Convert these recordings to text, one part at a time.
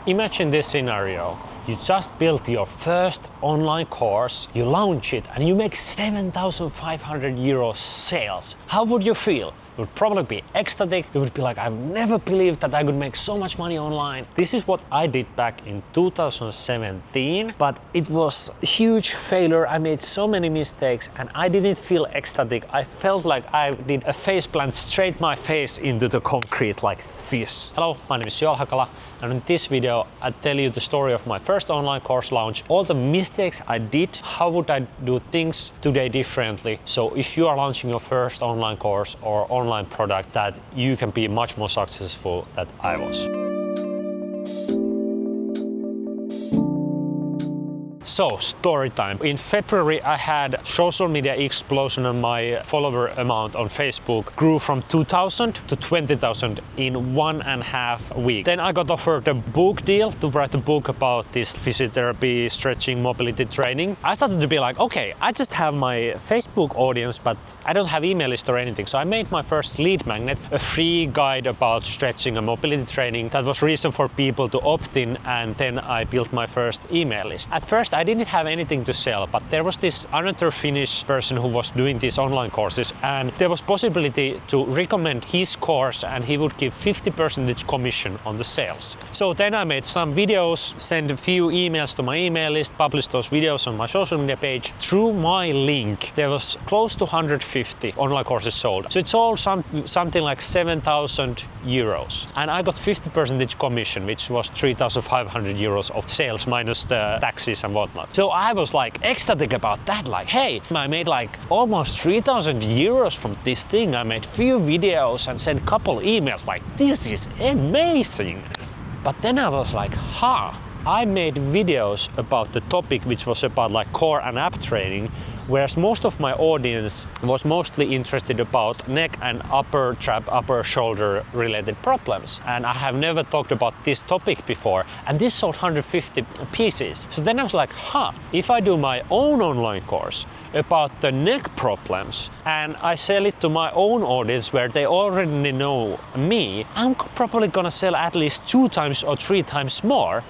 Imagine this scenario. You just built your first online course, you launch it, and you make 7,500 euros sales. How would you feel? You would probably be ecstatic. You would be like, I've never believed that I could make so much money online. This is what I did back in 2017, but it was a huge failure. I made so many mistakes and I didn't feel ecstatic. I felt like I did a face plant straight my face into the concrete like this. Hello, my name is Joel Hakala, and in this video I tell you the story of my first online course launch, all the mistakes I did, how would I do things today differently. So if you are launching your first online course or online product, that you can be much more successful than I was. So, story time. In February, I had social media explosion and my follower amount on Facebook grew from 2,000 to 20,000 in 1.5 weeks. Then I got offered a book deal to write a book about this physiotherapy, stretching, mobility training. I started to be like, okay, I just have my Facebook audience, but I don't have email list or anything. So I made my first lead magnet, a free guide about stretching and mobility training. That was reason for people to opt in, and then I built my first email list. At first, I didn't have anything to sell, but there was this another Finnish person who was doing these online courses, and there was possibility to recommend his course and he would give 50% commission on the sales. So then I made some videos, sent a few emails to my email list, published those videos on my social media page. Through my link, there was close to 150 online courses sold. So it's all something like 7,000 euros. And I got 50% commission, which was 3,500 euros of sales minus the taxes and whatnot. So I was like ecstatic about that, like, hey, I made like almost 3,000 euros from this thing. I made few videos and sent couple emails, like, this is amazing. But then I was like, I made videos about the topic which was about like core and ab training, whereas most of my audience was mostly interested about neck and upper trap, upper shoulder related problems. And I have never talked about this topic before. And this sold 150 pieces. So then I was like, if I do my own online course about the neck problems and I sell it to my own audience where they already know me, I'm probably gonna sell at least 2 times or 3 times more.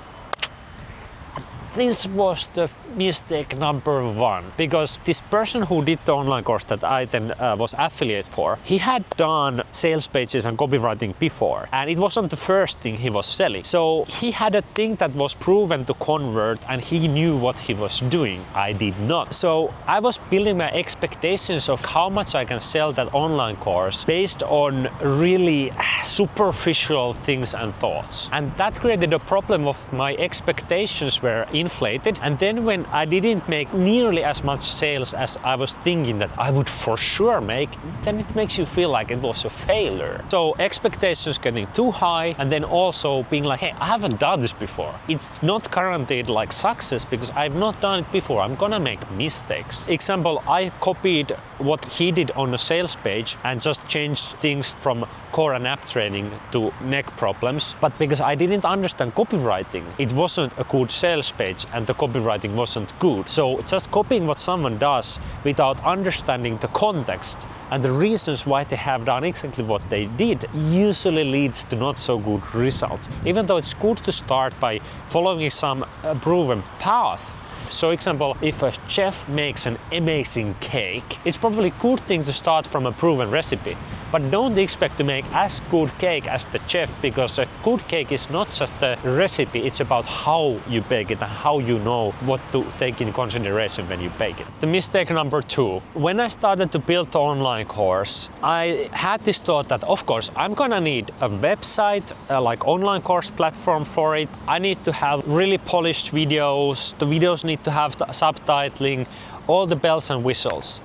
This was the mistake number 1, because this person who did the online course that I then was affiliate for, he had done sales pages and copywriting before, and it wasn't the first thing he was selling. So he had a thing that was proven to convert and he knew what he was doing. I did not. So I was building my expectations of how much I can sell that online course based on really superficial things and thoughts. And that created a problem of my expectations were inflated, and then when I didn't make nearly as much sales as I was thinking that I would for sure make, then it makes you feel like it was a failure. So expectations getting too high, and then also being like, hey, I haven't done this before. It's not guaranteed like success because I've not done it before. I'm gonna make mistakes. Example, I copied what he did on the sales page and just changed things from core and ab training to neck problems. But because I didn't understand copywriting, it wasn't a good sales page and the copywriting wasn't good. So just copying what someone does without understanding the context and the reasons why they have done exactly what they did usually leads to not so good results. Even though it's good to start by following some proven path. So example, if a chef makes an amazing cake, it's probably a good thing to start from a proven recipe. But don't expect to make as good cake as the chef, because a good cake is not just a recipe, it's about how you bake it and how you know what to take in consideration when you bake it. The mistake number 2. When I started to build the online course, I had this thought that of course I'm gonna need a website, like online course platform for it. I need to have really polished videos. The videos need to have the subtitling, all the bells and whistles.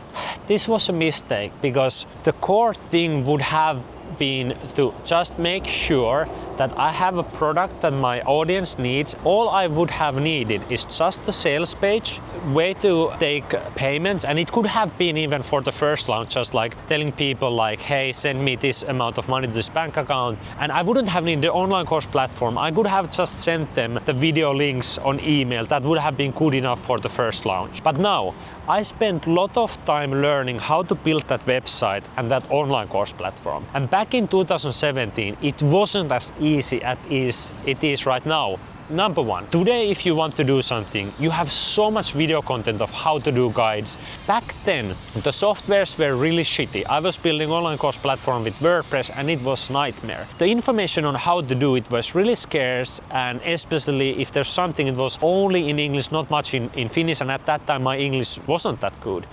This was a mistake because the core thing would have been to just make sure that I have a product that my audience needs. All I would have needed is just the sales page, way to take payments, and it could have been even for the first launch, just like telling people like, hey, send me this amount of money to this bank account. And I wouldn't have needed the online course platform. I could have just sent them the video links on email. That would have been good enough for the first launch. But now, I spent a lot of time learning how to build that website and that online course platform. And back in 2017, it wasn't as easy as it is right now. Number one, today if you want to do something, you have so much video content of how to do guides. Back then, the softwares were really shitty. I was building online course platform with WordPress and it was nightmare. The information on how to do it was really scarce, and especially if there's something, it was only in English, not much in Finnish, and at that time my English wasn't that good.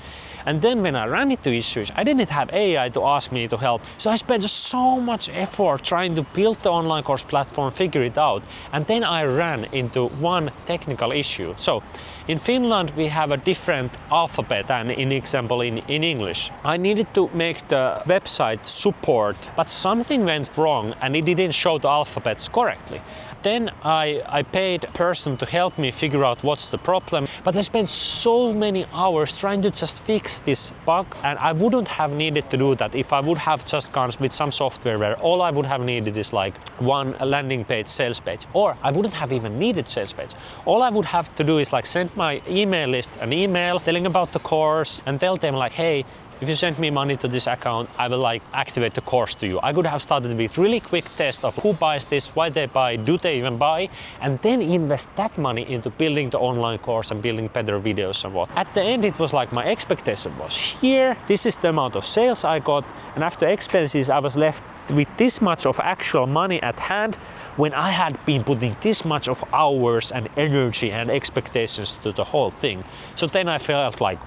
And then when I ran into issues, I didn't have AI to ask me to help. So I spent so much effort trying to build the online course platform, figure it out. And then I ran into one technical issue. So in Finland, we have a different alphabet than in example in English. I needed to make the website support, but something went wrong and it didn't show the alphabets correctly. Then I paid a person to help me figure out what's the problem, but I spent so many hours trying to just fix this bug, and I wouldn't have needed to do that if I would have just gone with some software where all I would have needed is like one landing page, sales page, or I wouldn't have even needed sales page. All I would have to do is like send my email list an email telling about the course and tell them like, hey, if you send me money to this account, I will like activate the course to you. I could have started with really quick test of who buys this, why they buy, do they even buy, and then invest that money into building the online course and building better videos and what. At the end, it was like my expectation was here, this is the amount of sales I got, and after expenses, I was left with this much of actual money at hand when I had been putting this much of hours and energy and expectations to the whole thing. So then I felt like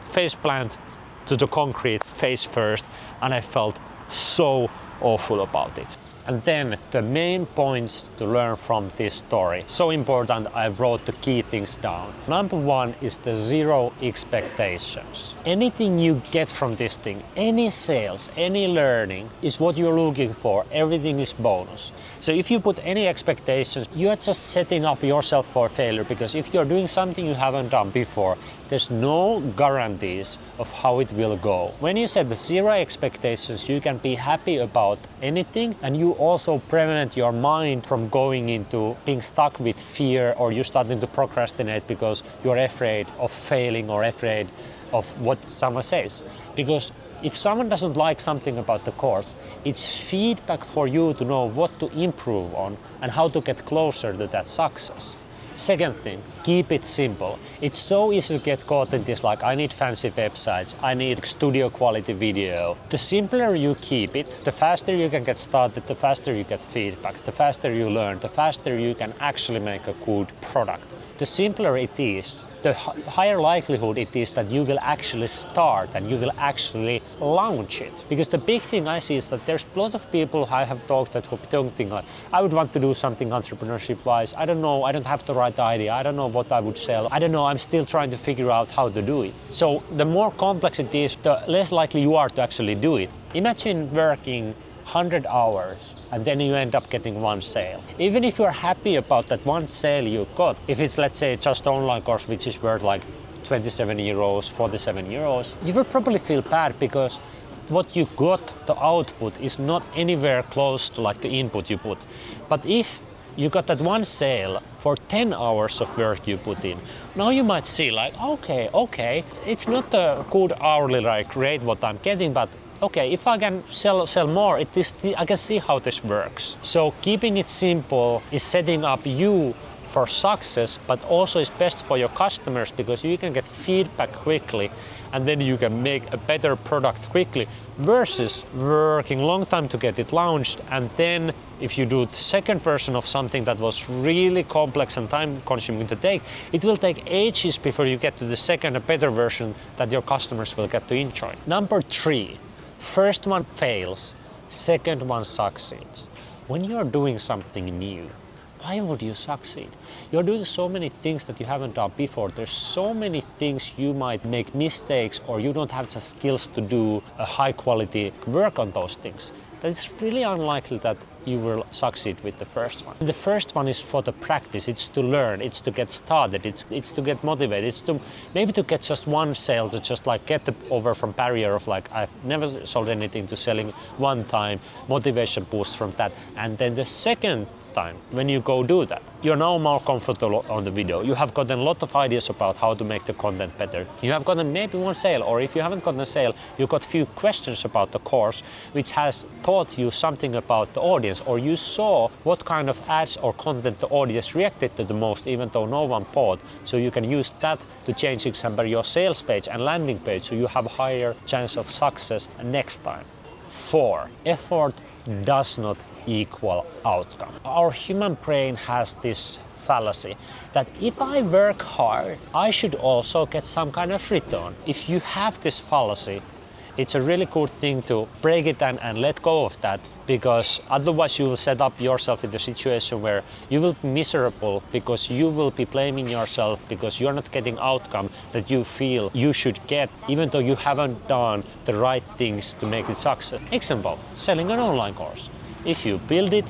face plant to the concrete face first, and I felt so awful about it. And then the main points to learn from this story. So important, I wrote the key things down. Number one is the zero expectations. Anything you get from this thing, any sales, any learning, is what you're looking for. Everything is bonus. So if you put any expectations, you are just setting up yourself for failure, because if you're doing something you haven't done before, there's no guarantees of how it will go. When you set the zero expectations, you can be happy about anything, and you also prevent your mind from going into being stuck with fear, or you starting to procrastinate because you're afraid of failing or afraid of what someone says. Because if someone doesn't like something about the course, it's feedback for you to know what to improve on and how to get closer to that success. Second thing, keep it simple. It's so easy to get caught in this like, I need fancy websites, I need studio quality video. The simpler you keep it, the faster you can get started, the faster you get feedback, the faster you learn, the faster you can actually make a good product. The simpler it is, the higher likelihood it is that you will actually start and you will actually launch it. Because the big thing I see is that there's a lot of people I have talked to who don't think like, I would want to do something entrepreneurship wise. I don't know, I don't have the right idea. I don't know what I would sell. I don't know, I'm still trying to figure out how to do it. So the more complex it is, the less likely you are to actually do it. Imagine working 100 hours and then you end up getting one sale. Even if you're happy about that one sale you got, if it's let's say just online course which is worth like 27 euros, 47 euros, you will probably feel bad because what you got, the output, is not anywhere close to like the input you put. But if you got that one sale for 10 hours of work you put in, now you might see like, okay, it's not a good hourly like rate what I'm getting, but okay, if I can sell more, I can see how this works. So keeping it simple is setting up you for success, but also is best for your customers because you can get feedback quickly and then you can make a better product quickly versus working long time to get it launched. And then if you do the second version of something that was really complex and time consuming to take, it will take ages before you get to the second and better version that your customers will get to enjoy. Number 3. First one fails, second one succeeds. When you're doing something new, why would you succeed? You're doing so many things that you haven't done before. There's so many things you might make mistakes or you don't have the skills to do a high quality work on those things. That it's really unlikely that you will succeed with the first one. The first one is for the practice, it's to learn, it's to get started, it's to get motivated, it's to maybe to get just one sale, to just like get over from barrier of like I've never sold anything to selling one time, motivation boost from that. And then the second time when you go do that. You're now more comfortable on the video. You have gotten a lot of ideas about how to make the content better. You have gotten maybe one sale, or if you haven't gotten a sale, you got few questions about the course, which has taught you something about the audience, or you saw what kind of ads or content the audience reacted to the most, even though no one bought. So you can use that to change, example, your sales page and landing page, so you have a higher chance of success next time. 4. Effort does not equal outcome. Our human brain has this fallacy that if I work hard, I should also get some kind of return. If you have this fallacy, it's a really good thing to break it and let go of that, because otherwise you will set up yourself in the situation where you will be miserable because you will be blaming yourself because you're not getting outcome that you feel you should get, even though you haven't done the right things to make it success. Example, selling an online course. If you build it,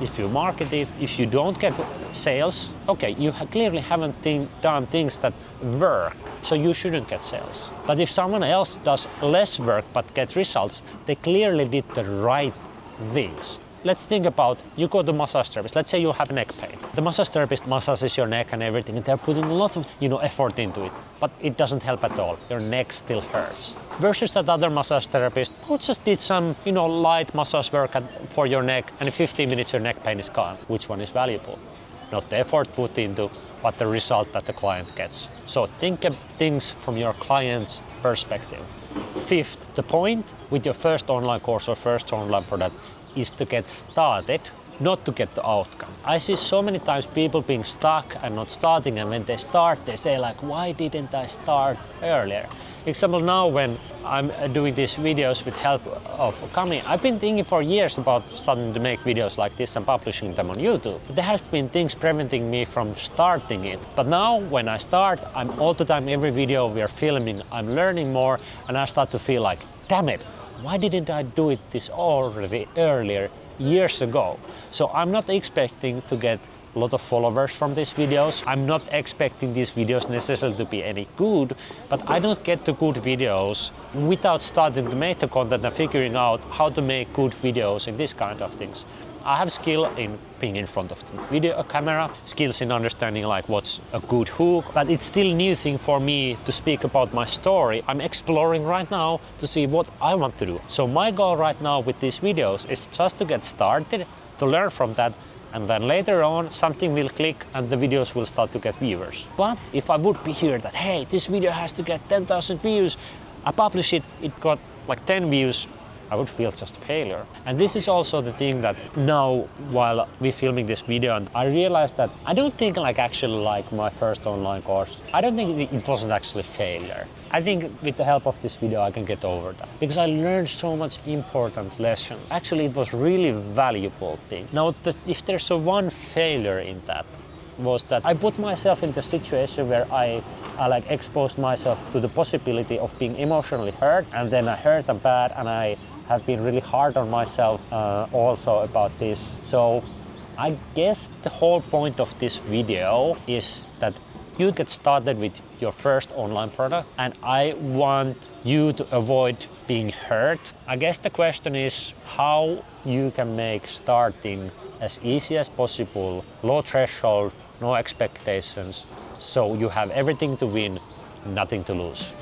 if you market it, if you don't get sales, okay, you clearly haven't done things that work, so you shouldn't get sales. But if someone else does less work but get results, they clearly did the right things. Let's think about, you go to massage therapist. Let's say you have neck pain. The massage therapist massages your neck and everything, and they're putting lots of effort into it, but it doesn't help at all. Your neck still hurts. Versus that other massage therapist who just did some light massage work for your neck, and in 15 minutes your neck pain is gone. Which one is valuable? Not the effort put into, but the result that the client gets. So think of things from your client's perspective. 5th, the point with your first online course or first online product is to get started, not to get the outcome. I see so many times people being stuck and not starting, and when they start, they say like, why didn't I start earlier? Example, now when I'm doing these videos with help of Kami, I've been thinking for years about starting to make videos like this and publishing them on YouTube. But there has been things preventing me from starting it. But now when I start, I'm all the time, every video we are filming, I'm learning more, and I start to feel like, damn it, why didn't I do this already earlier, years ago? So I'm not expecting to get a lot of followers from these videos. I'm not expecting these videos necessarily to be any good, but I don't get to good videos without starting to make the content and figuring out how to make good videos and this kind of things. I have skill in being in front of the video camera, skills in understanding like what's a good hook, but it's still a new thing for me to speak about my story. I'm exploring right now to see what I want to do. So my goal right now with these videos is just to get started, to learn from that, and then later on something will click and the videos will start to get viewers. But if I would be here that, hey, this video has to get 10,000 views, I publish it, it got like 10 views, I would feel just a failure. And this is also the thing that now while we're filming this video, and I realized that I don't think actually like my first online course. I don't think it wasn't actually a failure. I think with the help of this video I can get over that, because I learned so much important lessons. Actually it was really valuable thing. Now if there's one failure in that, was that I put myself in the situation where I exposed myself to the possibility of being emotionally hurt, and then I hurt them bad, and I have been really hard on myself also about this. So I guess the whole point of this video is that you get started with your first online product, and I want you to avoid being hurt. I guess the question is how you can make starting as easy as possible, low threshold, no expectations, so you have everything to win, nothing to lose.